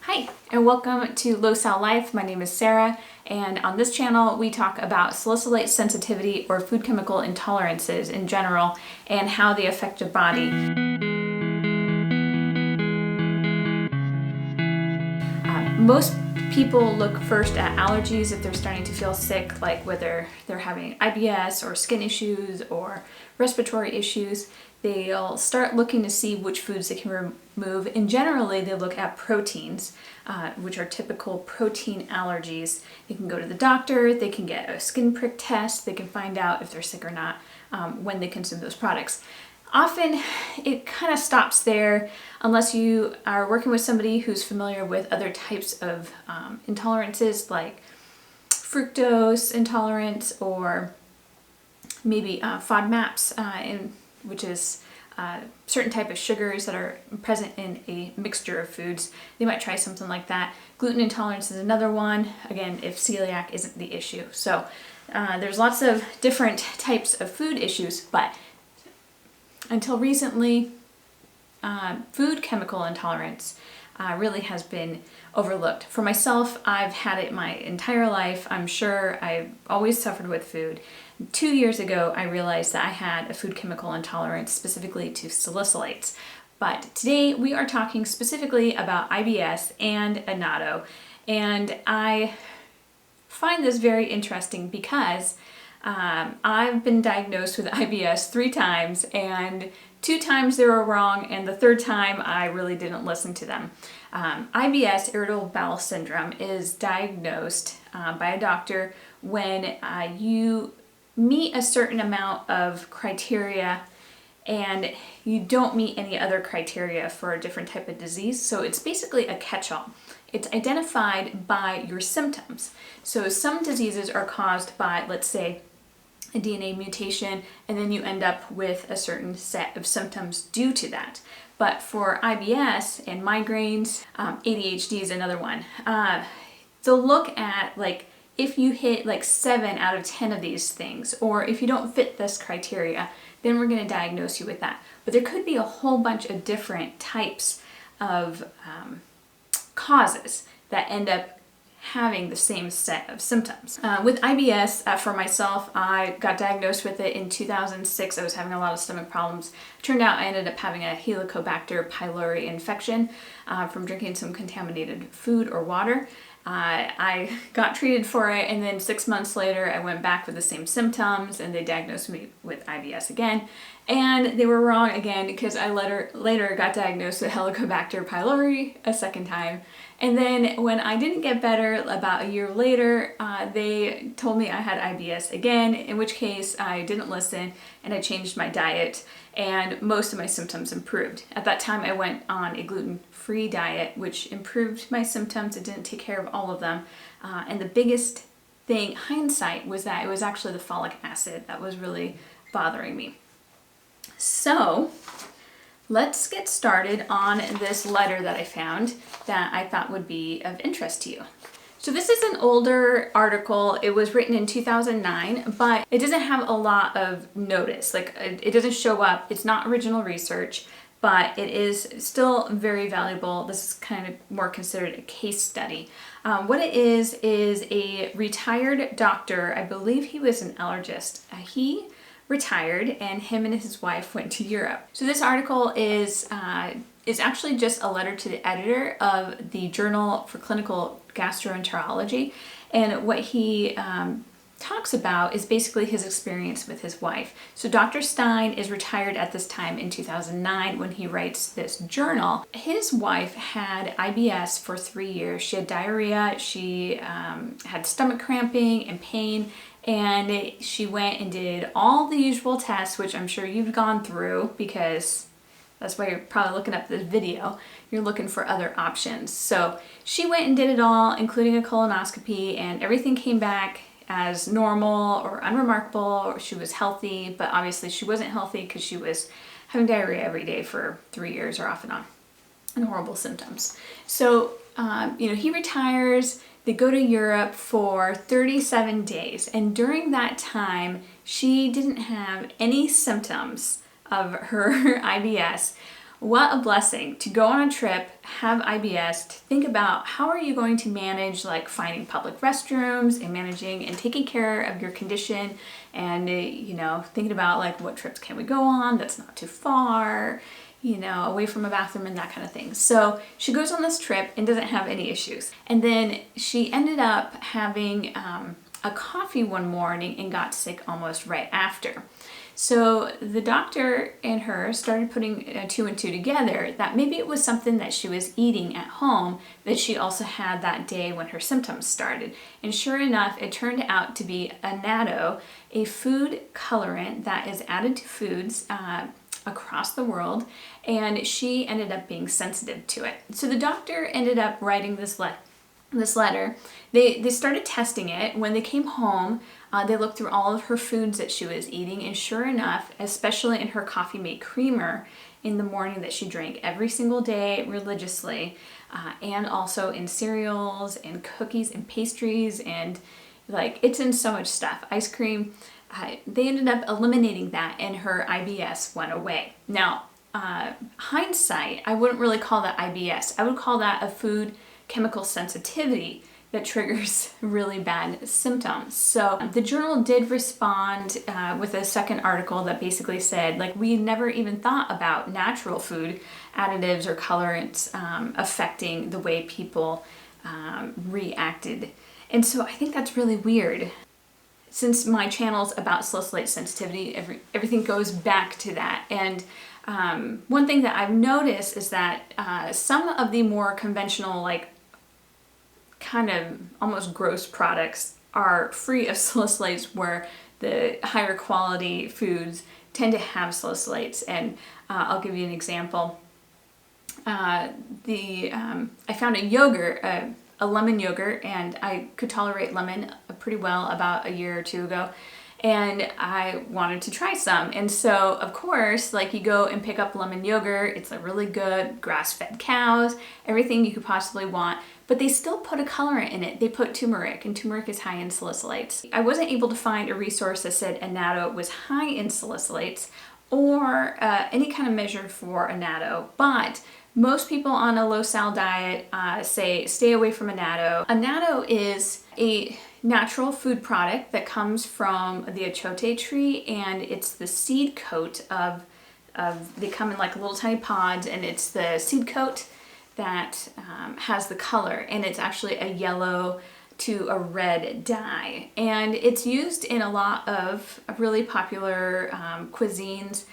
Hi, and welcome to Low-Sal-Life. My name is Sarah, and on this channel we talk about salicylate sensitivity or food chemical intolerances in general and how they affect your body. Most people look first at allergies if they're starting to feel sick, like whether they're having IBS or skin issues or respiratory issues. They'll start looking to see which foods they can remove, and generally they look at proteins, which are typical protein allergies. They can go to the doctor, they can get a skin prick test, they can find out if they're sick or not when they consume those products. Often it kind of stops there unless you are working with somebody who's familiar with other types of intolerances like fructose intolerance or maybe FODMAPs, which is certain type of sugars that are present in a mixture of foods. They might try something like that. Gluten intolerance is another one, again, if celiac isn't the issue. So there's lots of different types of food issues, but until recently, food chemical intolerance really has been overlooked. For myself, I've had it my entire life. I'm sure I've always suffered with food. 2 years ago, I realized that I had a food chemical intolerance specifically to salicylates. But today we are talking specifically about IBS and Annatto. And I find this very interesting because I've been diagnosed with IBS 3 times, and 2 times they were wrong, and the 3rd time I really didn't listen to them. IBS, irritable bowel syndrome, is diagnosed by a doctor when you meet a certain amount of criteria and you don't meet any other criteria for a different type of disease. So it's basically a catch-all. It's identified by your symptoms. So some diseases are caused by, let's say, a DNA mutation, and then you end up with a certain set of symptoms due to that. But for IBS and migraines, ADHD is another one. They'll look at like if you hit like 7 out of 10 of these things, or if you don't fit this criteria, then we're going to diagnose you with that. But there could be a whole bunch of different types of causes that end up having the same set of symptoms. With IBS, for myself, I got diagnosed with it in 2006. I was having a lot of stomach problems. Turned out I ended up having a Helicobacter pylori infection from drinking some contaminated food or water. I got treated for it, and then 6 months later I went back with the same symptoms, and they diagnosed me with IBS again. And they were wrong again because I later got diagnosed with Helicobacter pylori a 2nd time. And then when I didn't get better, about a year later, they told me I had IBS again, in which case I didn't listen and I changed my diet, and most of my symptoms improved. At that time I went on a gluten-free diet, which improved my symptoms. It didn't take care of all of them. And the biggest thing, hindsight, was that it was actually the folic acid that was really bothering me. So let's get started on this letter that I found that I thought would be of interest to you. So this is an older article. It was written in 2009, but it doesn't have a lot of notice. Like it doesn't show up. It's not original research, but it is still very valuable. This is kind of more considered a case study. What it is a retired doctor. I believe he was an allergist. He retired, and him and his wife went to Europe. So this article is actually just a letter to the editor of the Journal for Clinical Gastroenterology, and what he talks about is basically his experience with his wife. So Dr. Stein is retired at this time in 2009 when he writes this journal. His wife had IBS for 3 years. She had diarrhea, she had stomach cramping and pain, and she went and did all the usual tests, which I'm sure you've gone through because that's why you're probably looking up this video. You're looking for other options. So she went and did it all, including a colonoscopy, and everything came back as normal or unremarkable, or she was healthy, but obviously she wasn't healthy because she was having diarrhea every day for 3 years or off and on, and horrible symptoms. So, he retires. They go to Europe for 37 days, and during that time, she didn't have any symptoms of her IBS. What a blessing to go on a trip, have IBS, to think about how are you going to manage like finding public restrooms and managing and taking care of your condition, and thinking about like what trips can we go on that's not too far, away from a bathroom and that kind of thing. So she goes on this trip and doesn't have any issues. And then she ended up having a coffee one morning and got sick almost right after. So the doctor and her started putting two and two together that maybe it was something that she was eating at home that she also had that day when her symptoms started. And sure enough, it turned out to be Annatto, a food colorant that is added to foods across the world, and she ended up being sensitive to it. So the doctor ended up writing this letter. They started testing it. When they came home, they looked through all of her foods that she was eating, and sure enough, especially in her coffee mate creamer in the morning that she drank every single day religiously, and also in cereals and cookies and pastries, and like it's in so much stuff, ice cream, they ended up eliminating that and her IBS went away. Now, hindsight, I wouldn't really call that IBS. I would call that a food chemical sensitivity that triggers really bad symptoms. So the journal did respond with a second article that basically said, like, we never even thought about natural food additives or colorants affecting the way people reacted. And so I think that's really weird. Since my channel's about salicylate sensitivity, everything goes back to that. And one thing that I've noticed is that some of the more conventional, like kind of almost gross products are free of salicylates, where the higher quality foods tend to have salicylates. And I'll give you an example. I found a yogurt, a lemon yogurt, and I could tolerate lemon pretty well about a year or two ago, and I wanted to try some. And so of course, like, you go and pick up lemon yogurt, it's a really good grass-fed cows, everything you could possibly want, but they still put a colorant in it. They put turmeric, and turmeric is high in salicylates. I wasn't able to find a resource that said Annatto was high in salicylates or any kind of measure for Annatto, but most people on a low-sal diet say stay away from Annatto. Annatto is a natural food product that comes from the achote tree, and it's the seed coat of they come in like little tiny pods, and it's the seed coat that has the color, and it's actually a yellow to a red dye, and it's used in a lot of really popular cuisines.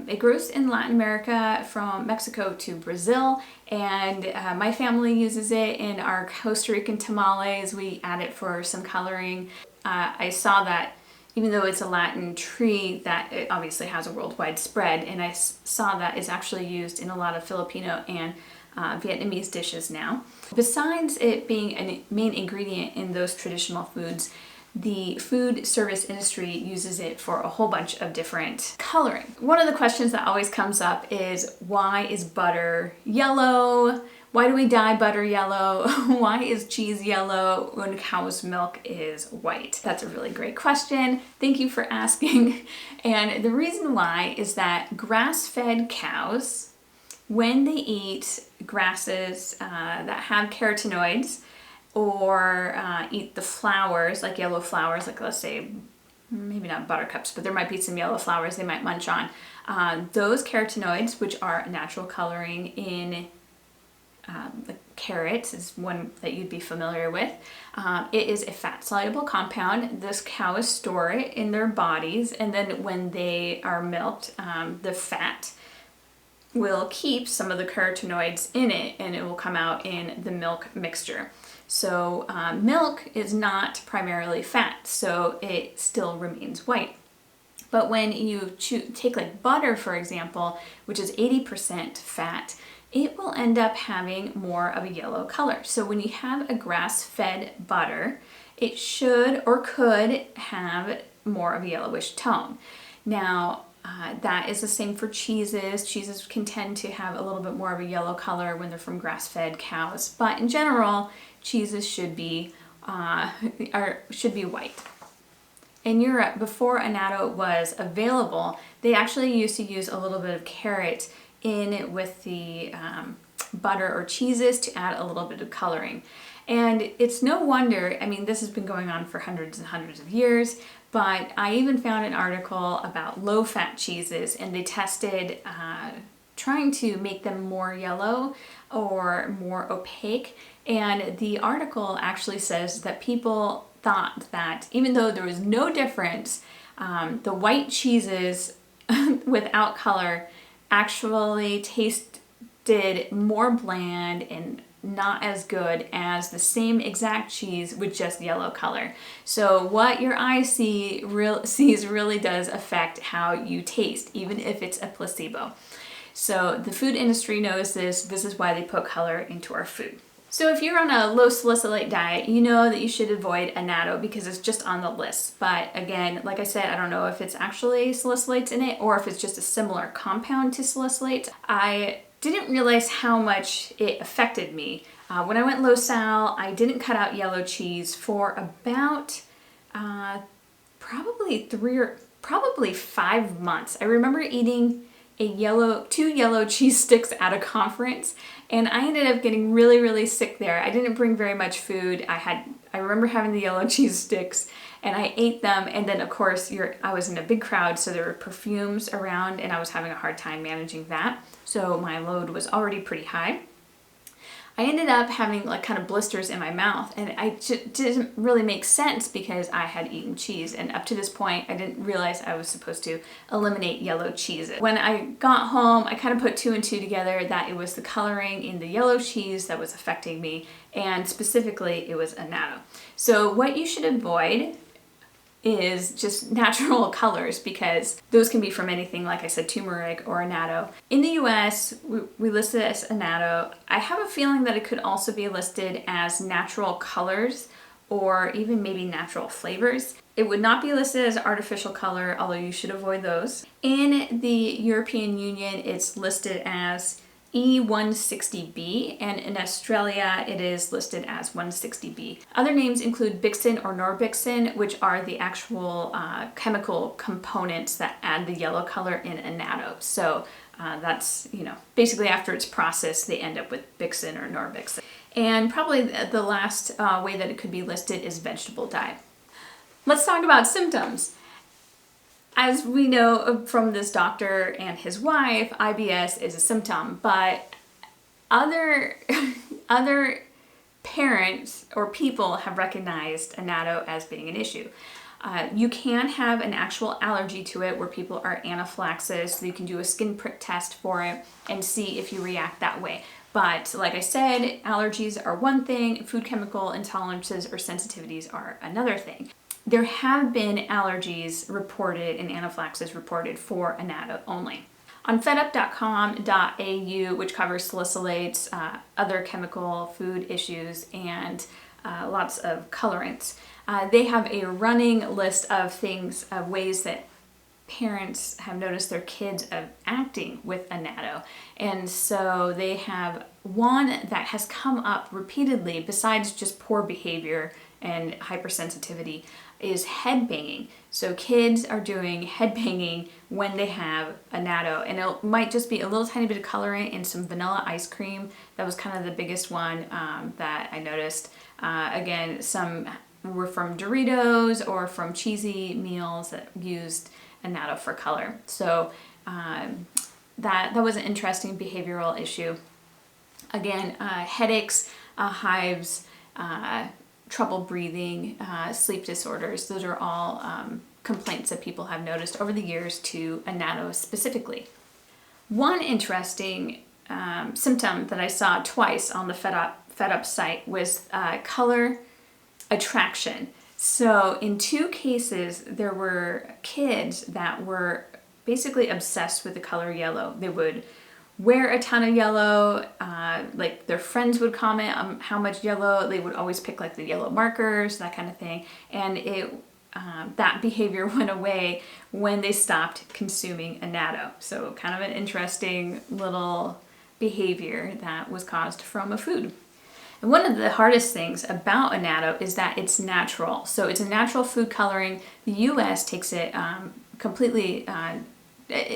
It grows in Latin America from Mexico to Brazil, and my family uses it in our Costa Rican tamales. We add it for some coloring. I saw that even though it's a Latin tree, that it obviously has a worldwide spread, and I saw that it's actually used in a lot of Filipino and Vietnamese dishes now. Besides it being a main ingredient in those traditional foods, the food service industry uses it for a whole bunch of different coloring. One of the questions that always comes up is, why is butter yellow? Why do we dye butter yellow? Why is cheese yellow when cow's milk is white? That's a really great question. Thank you for asking. And the reason why is that grass-fed cows, when they eat grasses that have carotenoids, or eat the flowers, like yellow flowers, like let's say, maybe not buttercups, but there might be some yellow flowers they might munch on. Those carotenoids, which are a natural coloring in the carrots, is one that you'd be familiar with. It is a fat-soluble compound. This cows store it in their bodies, and then when they are milked, the fat will keep some of the carotenoids in it, and it will come out in the milk mixture. So milk is not primarily fat, so it still remains white. But when you take like butter, for example, which is 80% fat, it will end up having more of a yellow color. So when you have a grass-fed butter, it should or could have more of a yellowish tone. Now, that is the same for cheeses. Cheeses can tend to have a little bit more of a yellow color when they're from grass-fed cows, but in general, cheeses should be white. In Europe, before Annatto was available, they actually used to use a little bit of carrot in with the butter or cheeses to add a little bit of coloring. And it's no wonder, I mean, this has been going on for hundreds and hundreds of years, but I even found an article about low-fat cheeses, and they tested trying to make them more yellow or more opaque. And the article actually says that people thought that even though there was no difference, the white cheeses without color actually tasted more bland and not as good as the same exact cheese with just yellow color. So what your eye sees really does affect how you taste, even if it's a placebo. So the food industry knows this. This is why they put color into our food. So if you're on a low-salicylate diet, you know that you should avoid annatto because it's just on the list. But again, like I said, I don't know if it's actually salicylates in it or if it's just a similar compound to salicylates. I didn't realize how much it affected me. When I went low-sal, I didn't cut out yellow cheese for about probably 5 months. I remember eating two yellow cheese sticks at a conference, and I ended up getting really, really sick there. I didn't bring very much food. I remember having the yellow cheese sticks, and I ate them, and then of course I was in a big crowd, so there were perfumes around, and I was having a hard time managing that. So my load was already pretty high. I ended up having like kind of blisters in my mouth, and it didn't really make sense because I had eaten cheese, and up to this point I didn't realize I was supposed to eliminate yellow cheeses. When I got home, I kind of put 2 and 2 together that it was the coloring in the yellow cheese that was affecting me, and specifically it was annatto. So what you should avoid is just natural colors, because those can be from anything, like I said, turmeric or annatto. In the US, we list it as annatto. I have a feeling that it could also be listed as natural colors or even maybe natural flavors. It would not be listed as artificial color, although you should avoid those. In the European Union, it's listed as E160B, and in Australia it is listed as 160B. Other names include Bixin or Norbixin, which are the actual chemical components that add the yellow color in annatto. So that's, basically after it's processed, they end up with Bixin or Norbixin. And probably the last way that it could be listed is vegetable dye. Let's talk about symptoms. As we know from this doctor and his wife, IBS is a symptom, but other parents or people have recognized annatto as being an issue. You can have an actual allergy to it where people are anaphylaxis, so you can do a skin prick test for it and see if you react that way. But like I said, allergies are one thing, food chemical intolerances or sensitivities are another thing. There have been allergies reported and anaphylaxis reported for annatto only. On fedup.com.au, which covers salicylates, other chemical food issues, and lots of colorants, they have a running list of ways that parents have noticed their kids acting with annatto. And so they have one that has come up repeatedly, besides just poor behavior and hypersensitivity, is head banging. So kids are doing head banging when they have annatto, and it might just be a little tiny bit of coloring in some vanilla ice cream. That was kind of the biggest one that I noticed. Again, some were from Doritos or from cheesy meals that used annatto for color. So that was an interesting behavioral issue. Again, headaches, hives, trouble breathing, sleep disorders. Those are all complaints that people have noticed over the years to annatto specifically. One interesting symptom that I saw twice on the FedUp site was color attraction. So in 2 cases, there were kids that were basically obsessed with the color yellow. They would wear a ton of yellow, like their friends would comment on how much yellow. They would always pick like the yellow markers, that kind of thing. And that behavior went away when they stopped consuming annatto. So kind of an interesting little behavior that was caused from a food. And one of the hardest things about annatto is that it's natural. So it's a natural food coloring. The US takes it completely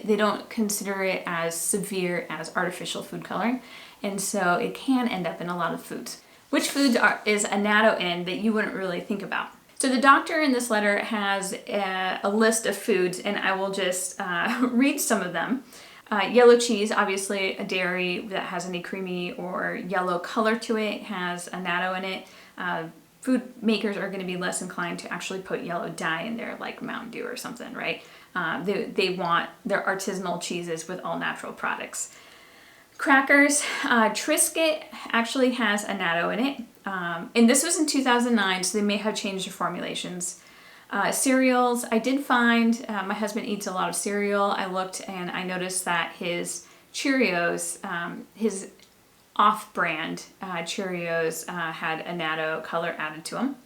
they don't consider it as severe as artificial food coloring, and so it can end up in a lot of foods. Which foods is annatto in that you wouldn't really think about? So the doctor in this letter has a list of foods, and I will just read some of them. Yellow cheese, obviously a dairy that has any creamy or yellow color to it, has annatto in it. Food makers are going to be less inclined to actually put yellow dye in there, like Mountain Dew or something, right? They want their artisanal cheeses with all natural products. Crackers, Triscuit actually has annatto in it. And this was in 2009, so they may have changed their formulations. Cereals, I did find, my husband eats a lot of cereal. I looked and I noticed that his Cheerios, his off-brand Cheerios had annatto color added to them.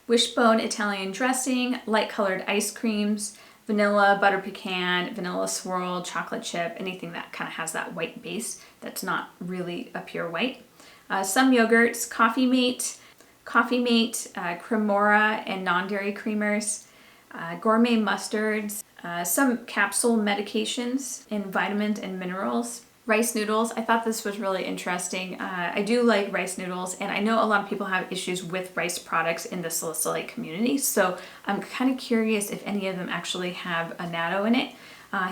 Wishbone Italian dressing, light-colored ice creams, vanilla, butter pecan, vanilla swirl, chocolate chip, anything that kind of has that white base that's not really a pure white. Some yogurts, Coffee Mate, Cremora and non-dairy creamers, gourmet mustards, some capsule medications and vitamins and minerals. Rice noodles, I thought this was really interesting. I do like rice noodles, and I know a lot of people have issues with rice products in the salicylate community, so I'm kind of curious if any of them actually have annatto in it.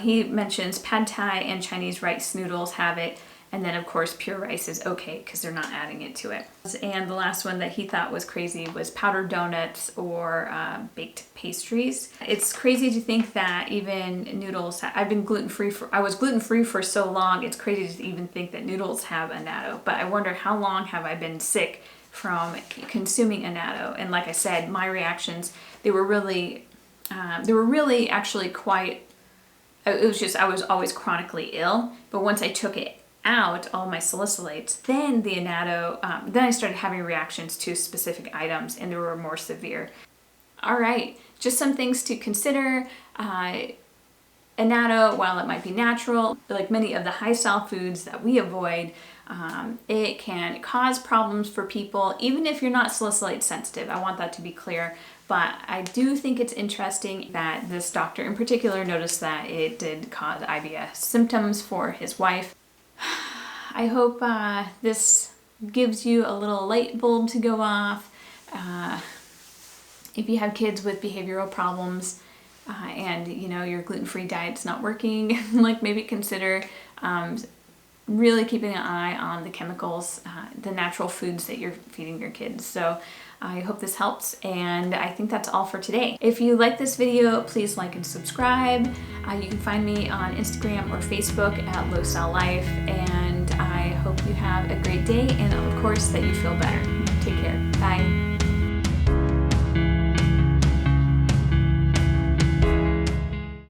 He mentions pad thai and Chinese rice noodles have it, and then of course pure rice is okay because they're not adding it to it. And the last one that he thought was crazy was powdered donuts or baked pastries. It's crazy to think that even noodles, I was gluten-free for so long, it's crazy to even think that noodles have annatto, but I wonder how long have I been sick from consuming annatto. And like I said, my reactions, they were really actually quite, it was just, I was always chronically ill, but once I took it out, all my salicylates, then the annatto, then I started having reactions to specific items, and they were more severe. All right, just some things to consider. Annatto, while it might be natural, like many of the high-sal foods that we avoid, it can cause problems for people, even if you're not salicylate sensitive. I want that to be clear. But I do think it's interesting that this doctor in particular noticed that it did cause IBS symptoms for his wife. I hope this gives you a little light bulb to go off. If you have kids with behavioral problems and you know your gluten-free diet's not working, like maybe consider really keeping an eye on the chemicals, the natural foods that you're feeding your kids. So I hope this helps, and I think that's all for today. If you like this video, please like and subscribe. You can find me on Instagram or Facebook at low-sal-life, and I hope you have a great day, and of course that you feel better. Take care.